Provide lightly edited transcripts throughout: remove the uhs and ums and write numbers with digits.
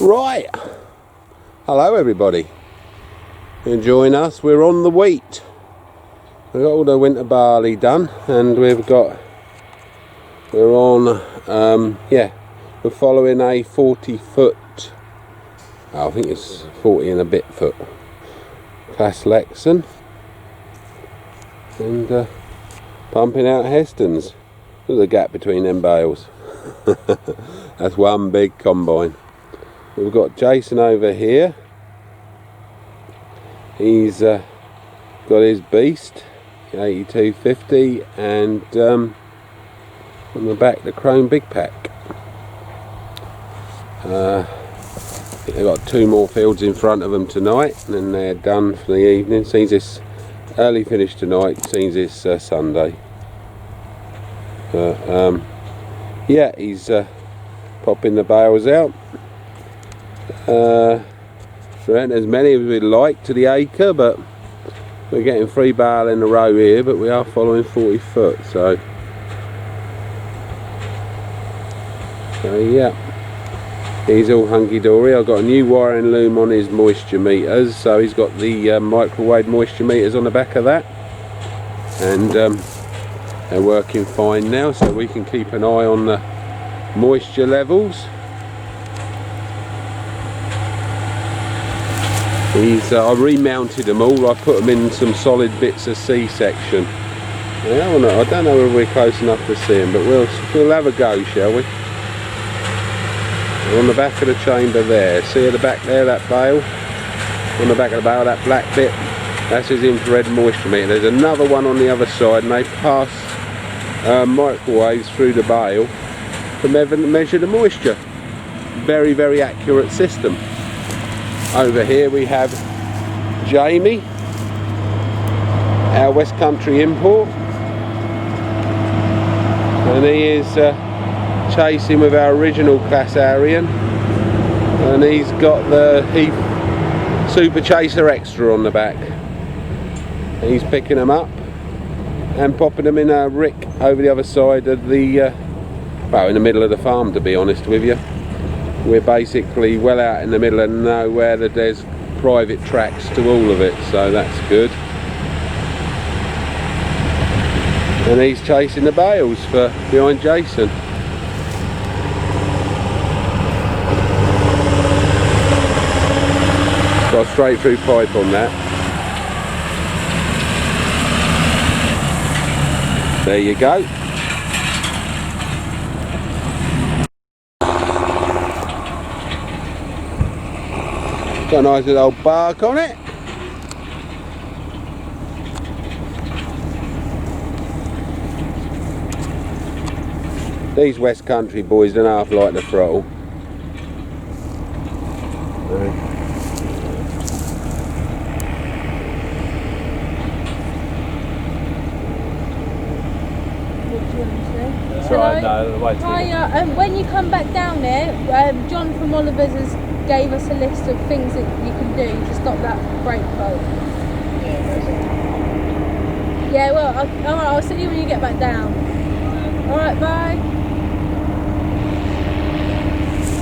Right, hello everybody, enjoying us. We're on the wheat. We've got all the winter barley done, and we're following a 40 foot, I think it's 40 and a bit foot class Lexan, and pumping out Hestons. Look at the gap between them bales. That's one big combine. We've got Jason over here. He's got his beast, 8250, and on the back the Crone big pack. They've got two more fields in front of them tonight, and then they're done for the evening. Seems this early finish tonight, seems this Sunday. Yeah, he's popping the bales out. There aren't as many as we'd like to the acre, but we're getting 3 bale in a row here, but we are following 40 foot, so yeah, he's all hunky-dory. I've got a new wiring loom on his moisture meters, so he's got the microwave moisture meters on the back of that, and they're working fine now, so we can keep an eye on the moisture levels. I remounted them all. I put them in some solid bits of C-section. I don't know whether we're close enough to see them, but we'll have a go, shall we? We're on the back of the chamber there. See at the back there, that bale? On the back of the bale, that black bit, that's his infrared moisture meter. There's another one on the other side, and they pass microwaves through the bale to measure the moisture. Very, very accurate system. Over here we have Jamie, our West Country import, and he is chasing with our original class Arian, and he's got the Heath Super Chaser Extra on the back. He's picking them up and popping them in a rick over the other side of the well, in the middle of the farm, to be honest with you. We're basically well out in the middle of nowhere, that there's private tracks to all of it, so that's good. And he's chasing the bales for behind Jason. Got a straight through pipe on that. There you go. Got a nice little old bark on it. These West Country boys don't half like the throttle. Hiya, when you come back down there, John from Oliver's gave us a list of things that you can do to stop that brake fault. Yeah, well, alright, I'll see you when you get back down. Alright, bye.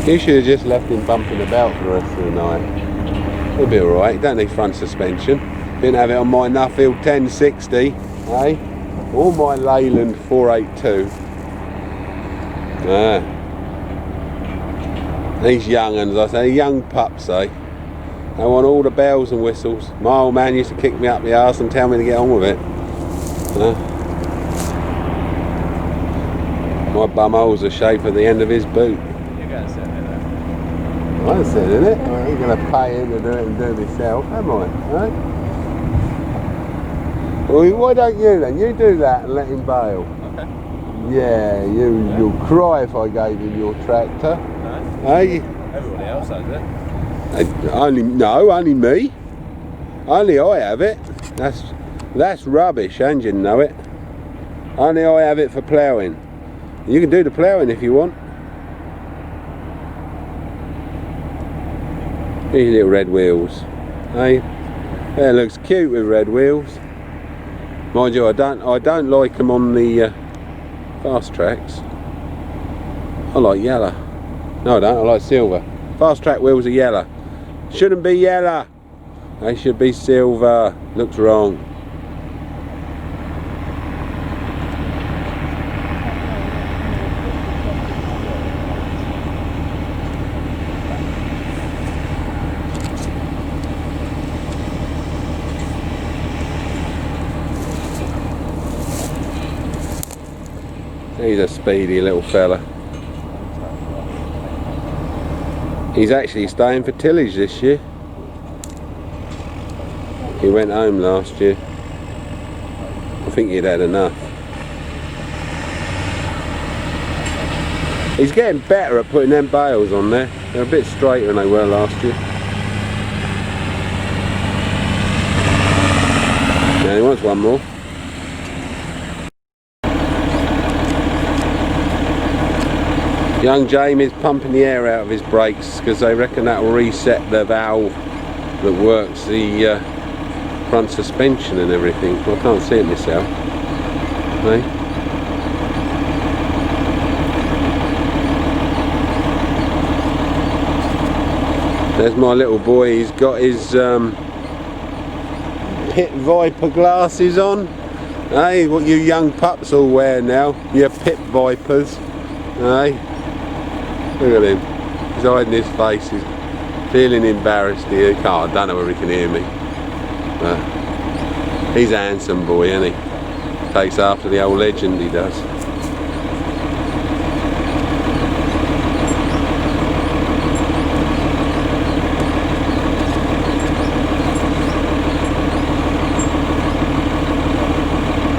You should have just left him bumping about for the rest of the night. He'll be alright, he don't need front suspension. Didn't have it on my Nuffield 1060, eh? Or my Leyland 482. These young uns, I say, young pups, eh? They want all the bells and whistles. My old man used to kick me up the arse and tell me to get on with it. My bumhole's the shape of the end of his boot. You're going to sit in it. I said, in it. I ain't going to pay him to do it and do it myself, am I? Eh? Well, why don't you then? You do that and let him bail. Okay. Yeah, you'll cry if I gave him your tractor. No. Hey? Everybody else has it. Only me. Only I have it. That's rubbish, and you know it. Only I have it for ploughing. You can do the ploughing if you want. These little red wheels. Hey? That looks cute with red wheels. Mind you, I don't like them on the fast tracks. I like yellow. No, I don't. I like silver. Fast track wheels are yellow. Shouldn't be yellow. They should be silver. Looks wrong. He's a speedy little fella. He's actually staying for tillage this year. He went home last year. I think he'd had enough. He's getting better at putting them bales on there. They're a bit straighter than they were last year. Yeah, he wants one more. Young Jamie's pumping the air out of his brakes because they reckon that will reset the valve that works the front suspension and everything. Well, I can't see it myself. Hey? There's my little boy. He's got his pit viper glasses on. Hey, what you young pups all wear now? Your pit vipers. Hey? Look at him. He's hiding his face. He's feeling embarrassed here. I don't know whether he can hear me. But he's a handsome boy, isn't he? Takes after the old legend, he does.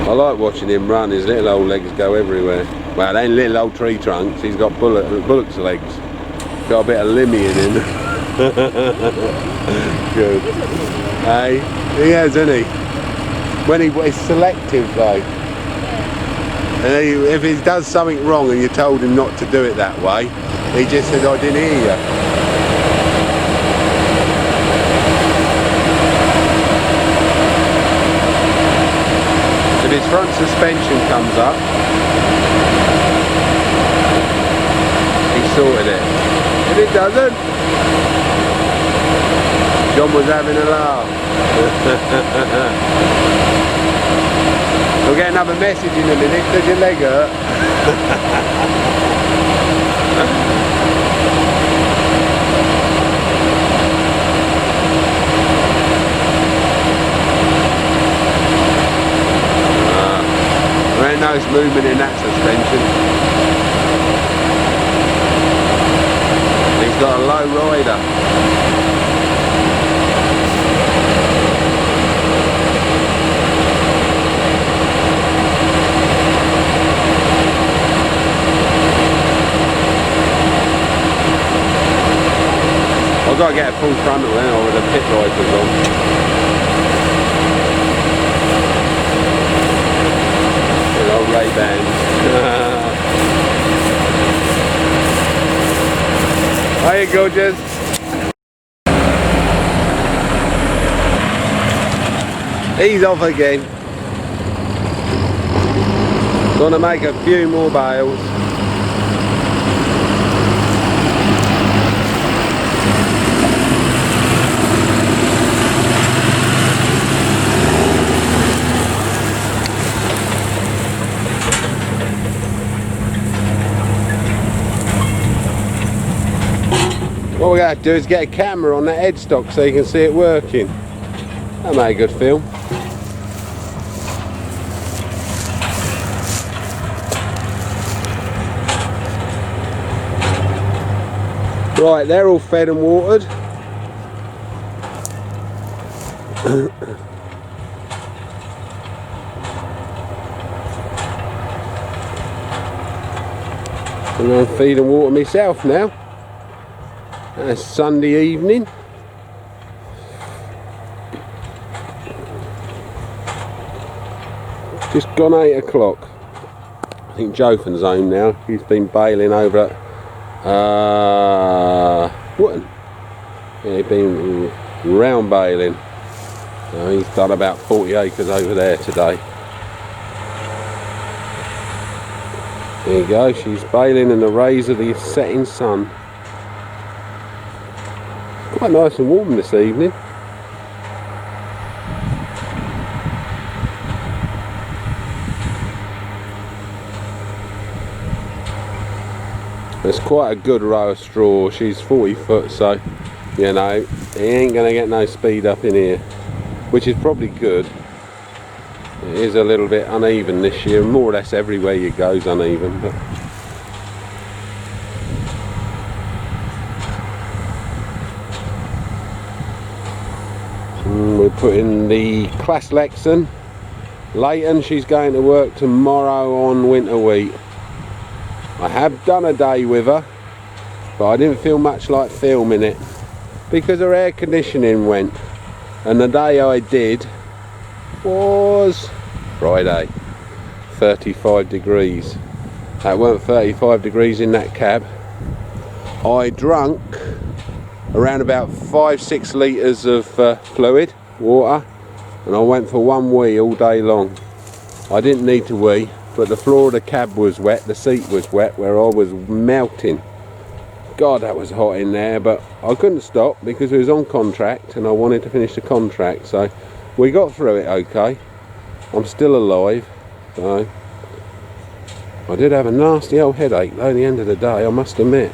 I like watching him run. His little old legs go everywhere. Well, they ain't little old tree trunks. He's got bullock's legs. Got a bit of limmy in him. Good. Hey, he has, isn't he? When he's selective though. And if he does something wrong and you told him not to do it that way, he just said, I didn't hear you. If his front suspension comes up, he sorted it. If it doesn't, John was having a laugh. We'll get another message in a minute. Does your leg hurt? There ain't no movement in that suspension. He's got a low rider. I've got to get a full frontal then, or with the pit vipers on. Good old Ray-Bans. Hiya, gorgeous. He's off again. Gonna make a few more bales. What we're going to do is get a camera on that headstock so you can see it working. That made a good film. Right, they're all fed and watered. And I'm feed and water myself now. It's Sunday evening. Just gone 8 o'clock. I think Jothan's home now. He's been baling over at Wootton. Yeah, he's been round baling. He's done about 40 acres over there today. There you go, she's baling in the rays of the setting sun. Quite nice and warm this evening. It's quite a good row of straw. She's 40 foot, so you know he ain't gonna get no speed up in here, which is probably good. It is a little bit uneven this year, more or less everywhere you go is uneven, but we're putting the Class Lexan. Leighton, she's going to work tomorrow on winter wheat. I have done a day with her, but I didn't feel much like filming it because her air conditioning went, and the day I did was Friday, 35 degrees. That weren't 35 degrees in that cab. I drunk around about 5-6 litres of fluid, water, and I went for one wee all day long. I didn't need to wee, but the floor of the cab was wet, the seat was wet where I was melting. God, that was hot in there, but I couldn't stop because it was on contract and I wanted to finish the contract, so we got through it okay. I'm still alive, so I did have a nasty old headache though at the end of the day, I must admit.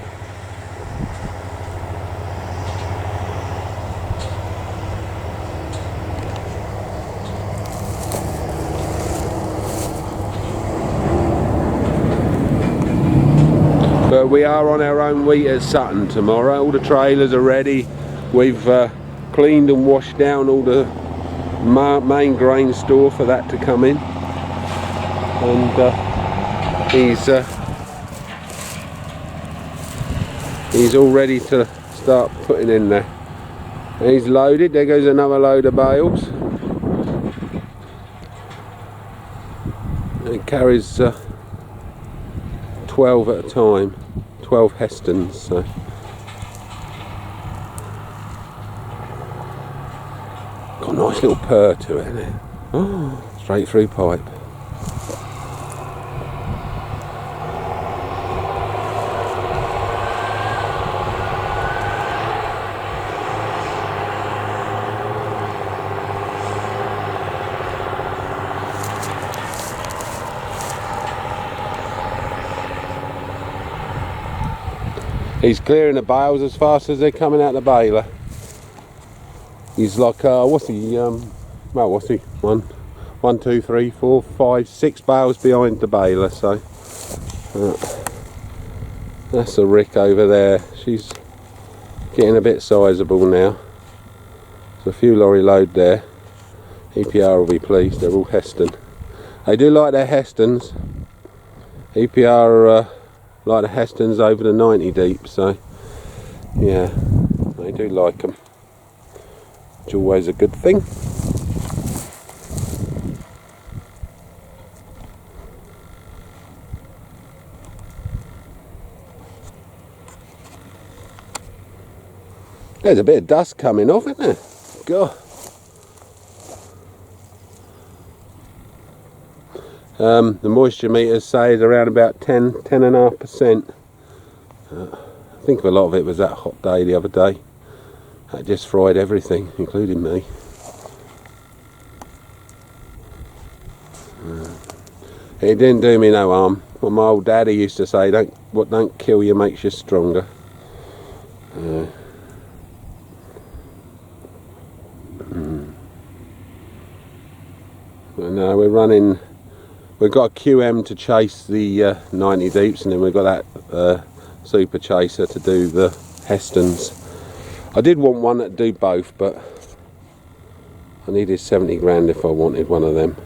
But we are on our own wheat at Sutton tomorrow. All the trailers are ready. We've cleaned and washed down all the main grain store for that to come in, and he's all ready to start putting in there. And he's loaded. There goes another load of bales. It carries 12 at a time, 12 Hestons, so got a nice little purr to it, isn't it? Oh, straight through pipe. He's clearing the bales as fast as they're coming out the baler. He's like, what's he, what's he, 1, 2, 3, 4, 5, 6 bales behind the baler, so. That's a rick over there. She's getting a bit sizable now. There's a few lorry load there. EPR will be pleased, they're all Heston. They do like their Hestons. EPR like the Hestons over the 90 deep, so yeah, they do like them, which is always a good thing. There's a bit of dust coming off, isn't there? God. The moisture meters say is around about 10.5%. I think a lot of it was that hot day the other day. That just fried everything, including me. It didn't do me no harm. What my old daddy used to say, what don't kill you makes you stronger. But no, we're running. We've got a QM to chase the 90 deeps, and then we've got that super chaser to do the Hestons. I did want one that do both, but I needed 70 grand if I wanted one of them.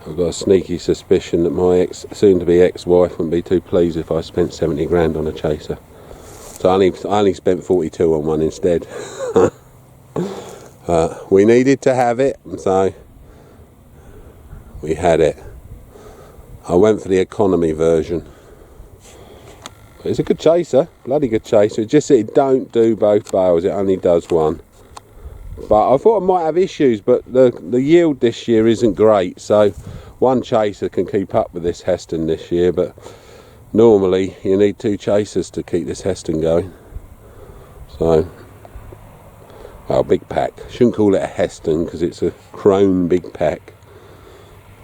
I've got a sneaky suspicion that my soon-to-be ex-wife wouldn't be too pleased if I spent 70 grand on a chaser. So I only spent 42 on one instead. We needed to have it, so we had it. I went for the economy version. It's a good chaser, bloody good chaser. It's just that it don't do both bales, it only does one. But I thought I might have issues, but the yield this year isn't great, so one chaser can keep up with this Heston this year, but normally you need 2 chasers to keep this Heston going. So, oh, big pack. Shouldn't call it a Heston because it's a Crone big pack.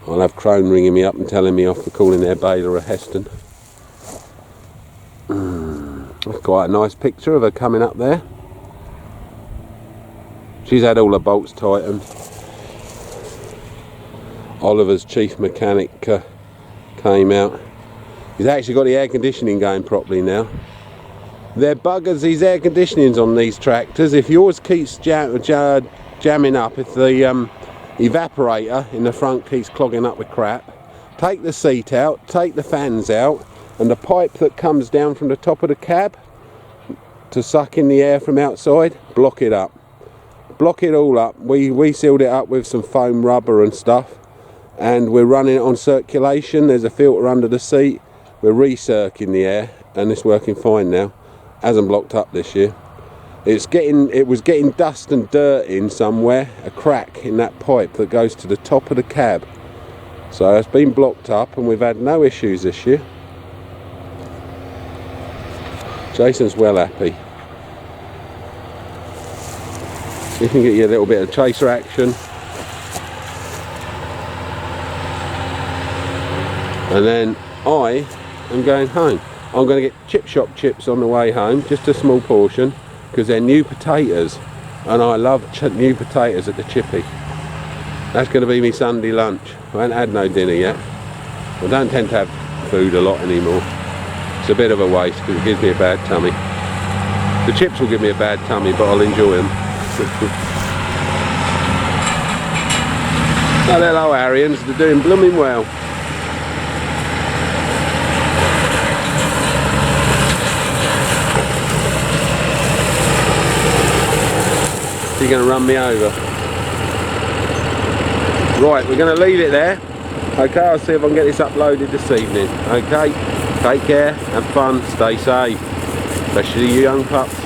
I'll have Crone ringing me up and telling me off for calling their baler a Heston. That's quite a nice picture of her coming up there. She's had all her bolts tightened. Oliver's chief mechanic came out. He's actually got the air conditioning going properly now. They're buggers, these air conditionings on these tractors. If yours keeps jamming up, if the evaporator in the front keeps clogging up with crap, take the seat out, take the fans out, and the pipe that comes down from the top of the cab to suck in the air from outside, block it up. Block it all up. We sealed it up with some foam rubber and stuff, and we're running it on circulation. There's a filter under the seat. We're recirculating the air, and it's working fine now. Hasn't blocked up this year. It was getting dust and dirt in somewhere, a crack in that pipe that goes to the top of the cab. So it's been blocked up, and we've had no issues this year. Jason's well happy. You can get you a little bit of chaser action. And then I am going home. I'm going to get chip shop chips on the way home, just a small portion, because they're new potatoes. And I love new potatoes at the chippy. That's going to be my Sunday lunch. I haven't had no dinner yet. I don't tend to have food a lot anymore. It's a bit of a waste because it gives me a bad tummy. The chips will give me a bad tummy, but I'll enjoy them. Oh, hello Arians, they're doing blooming well. You're going to run me over. Right, we're going to leave it there. Okay, I'll see if I can get this uploaded this evening. Okay, take care, have fun, stay safe, especially you young pups.